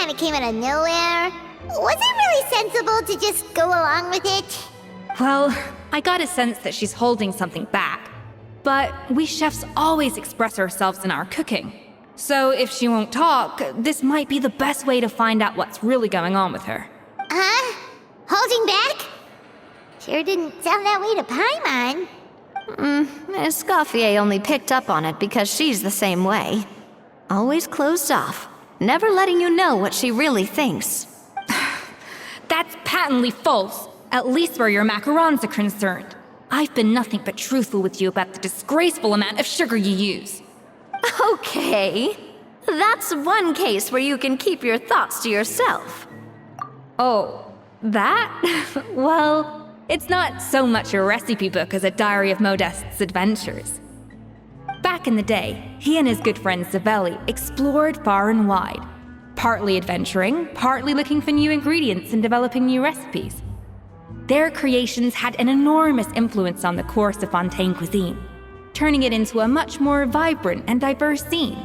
kind of came out of nowhere. Was it really sensible to just go along with it? Well, I got a sense that she's holding something back. But we chefs always express ourselves in our cooking. So if she won't talk, this might be the best way to find out what's really going on with her. Huh? Holding back? Sure didn't sound that way to Paimon. Escoffier only picked up on it because she's the same way. Always closed off, never letting you know what she really thinks. That's patently false, at least where your macarons are concerned. I've been nothing but truthful with you about the disgraceful amount of sugar you use. Okay, that's one case where you can keep your thoughts to yourself. Oh, that? Well, it's not so much a recipe book as a diary of Modeste's adventures. Back in the day, he and his good friend Savelli explored far and wide, partly adventuring, partly looking for new ingredients and developing new recipes. Their creations had an enormous influence on the course of Fontaine cuisine, turning it into a much more vibrant and diverse scene.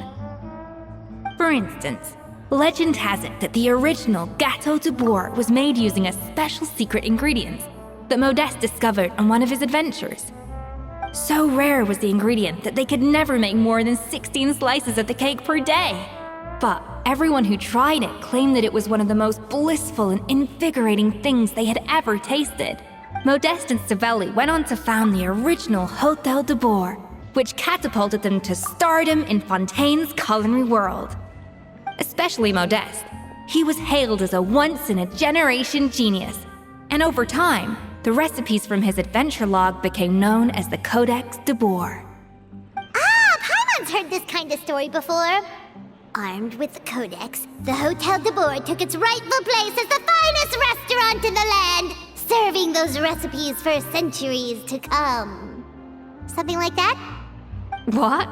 For instance, legend has it that the original Gâteau de Bourg was made using a special secret ingredient that Modeste discovered on one of his adventures. So rare was the ingredient that they could never make more than 16 slices of the cake per day. But everyone who tried it claimed that it was one of the most blissful and invigorating things they had ever tasted. Modeste and Savelli went on to found the original Hôtel de Bourg, which catapulted them to stardom in Fontaine's culinary world. Especially Modeste. He was hailed as a once-in-a-generation genius, and over time, the recipes from his adventure log became known as the Codex de Bourg. Ah, Paimon's heard this kind of story before. Armed with the Codex, the Hôtel de Bourg took its rightful place as the finest restaurant in the land, serving those recipes for centuries to come. Something like that? What?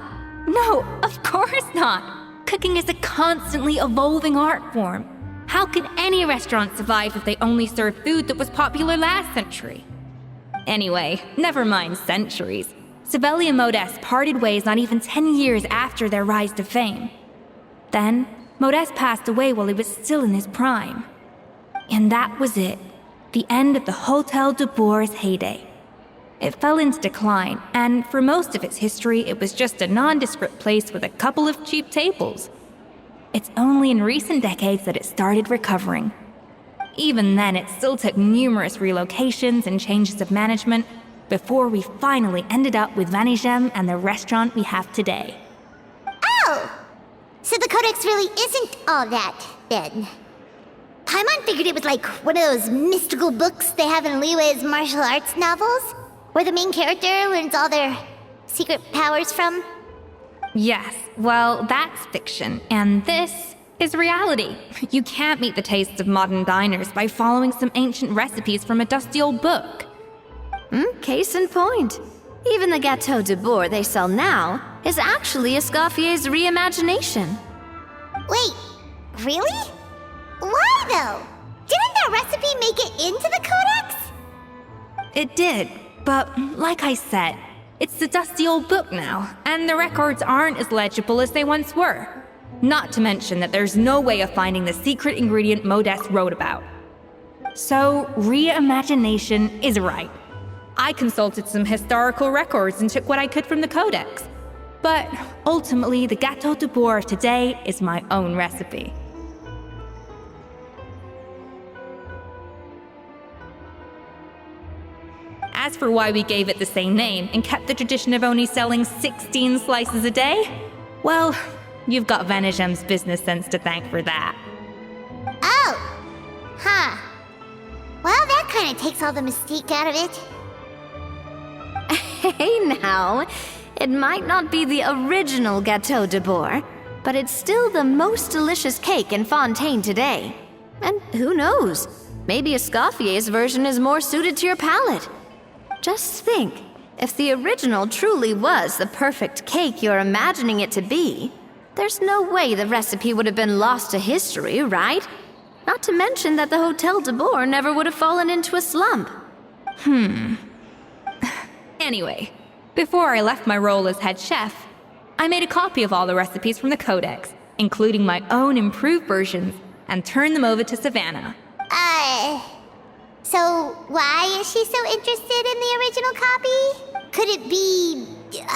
No, of course not. Cooking is a constantly evolving art form. How could any restaurant survive if they only served food that was popular last century? Anyway, never mind centuries. Savelli and Modeste parted ways not even 10 years after their rise to fame. Then, Modeste passed away while he was still in his prime. And that was it. The end of the Hôtel de Bourg's heyday. It fell into decline, and for most of its history, it was just a nondescript place with a couple of cheap tables. It's only in recent decades that it started recovering. Even then, it still took numerous relocations and changes of management before we finally ended up with Vanigem and the restaurant we have today. Oh! So the Codex really isn't all that, then. Paimon figured it was like one of those mystical books they have in Liu's martial arts novels, where the main character learns all their secret powers from. Yes, well, that's fiction, and this is reality. You can't meet the tastes of modern diners by following some ancient recipes from a dusty old book. Case in point. Even the Gâteau de Bourg they sell now is actually Escoffier's reimagination. Wait, really? Why though? Didn't that recipe make it into the Codex? It did, but like I said, it's the dusty old book now, and the records aren't as legible as they once were. Not to mention that there's no way of finding the secret ingredient Modeste wrote about. So, reimagination is right. I consulted some historical records and took what I could from the Codex. But ultimately, the Gâteau de Bourg of today is my own recipe. As for why we gave it the same name and kept the tradition of only selling 16 slices a day, well, you've got Vanigem's business sense to thank for that. Oh! Huh. Well, that kind of takes all the mystique out of it. Hey now, it might not be the original Gâteau de Bourg, but it's still the most delicious cake in Fontaine today. And who knows, maybe Escoffier's version is more suited to your palate. Just think, if the original truly was the perfect cake you're imagining it to be, there's no way the recipe would have been lost to history, right? Not to mention that the Hôtel de Bourg never would have fallen into a slump. Anyway, before I left my role as head chef, I made a copy of all the recipes from the Codex, including my own improved versions, and turn them over to Savannah. So why is she so interested in the original copy? Could it be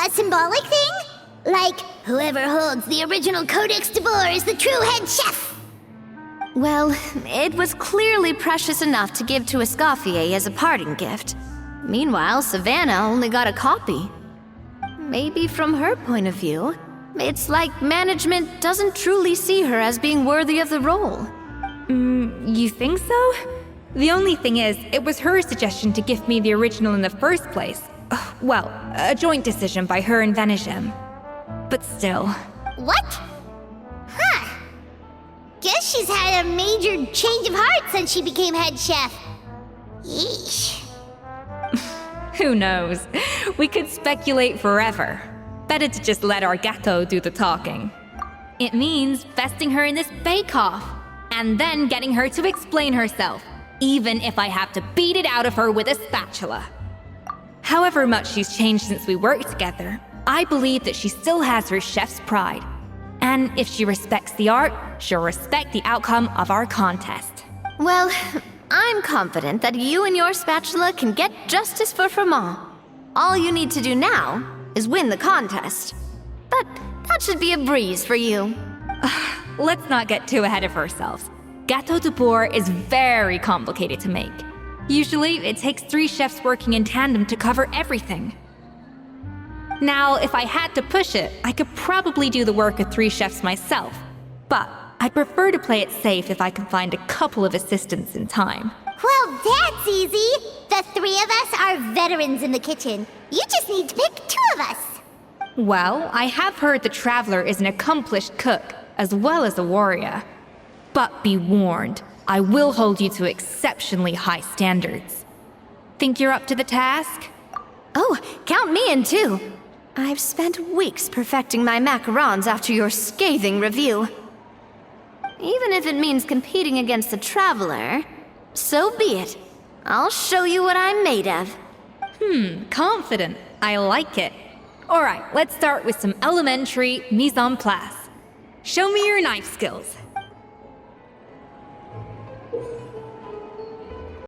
a symbolic thing? Like, whoever holds the original Codex de Boer is the true head chef? Well, it was clearly precious enough to give to Escoffier as a parting gift. Meanwhile, Savannah only got a copy. Maybe from her point of view, it's like management doesn't truly see her as being worthy of the role. You think so? The only thing is, it was her suggestion to gift me the original in the first place. Well, a joint decision by her and Venegem. But still. What? Huh. Guess she's had a major change of heart since she became head chef. Yeesh. Who knows? We could speculate forever. Better to just let our ghetto do the talking. It means besting her in this bake-off, and then getting her to explain herself, even if I have to beat it out of her with a spatula. However much she's changed since we worked together, I believe that she still has her chef's pride. And if she respects the art, she'll respect the outcome of our contest. Well, I'm confident that you and your spatula can get justice for Froment. All you need to do now is win the contest. But that should be a breeze for you. Let's not get too ahead of ourselves. Gâteau de Boer is very complicated to make. Usually, it takes 3 chefs working in tandem to cover everything. Now, if I had to push it, I could probably do the work of 3 chefs myself. But I'd prefer to play it safe if I can find a couple of assistants in time. Well, that's easy. The 3 of us are veterans in the kitchen. You just need to pick 2 of us. Well, I have heard the Traveler is an accomplished cook, as well as a warrior. But be warned, I will hold you to exceptionally high standards. Think you're up to the task? Oh, count me in too. I've spent weeks perfecting my macarons after your scathing review. Even if it means competing against the Traveler, so be it. I'll show you what I'm made of. Confident. I like it. Alright, let's start with some elementary mise en place. Show me your knife skills.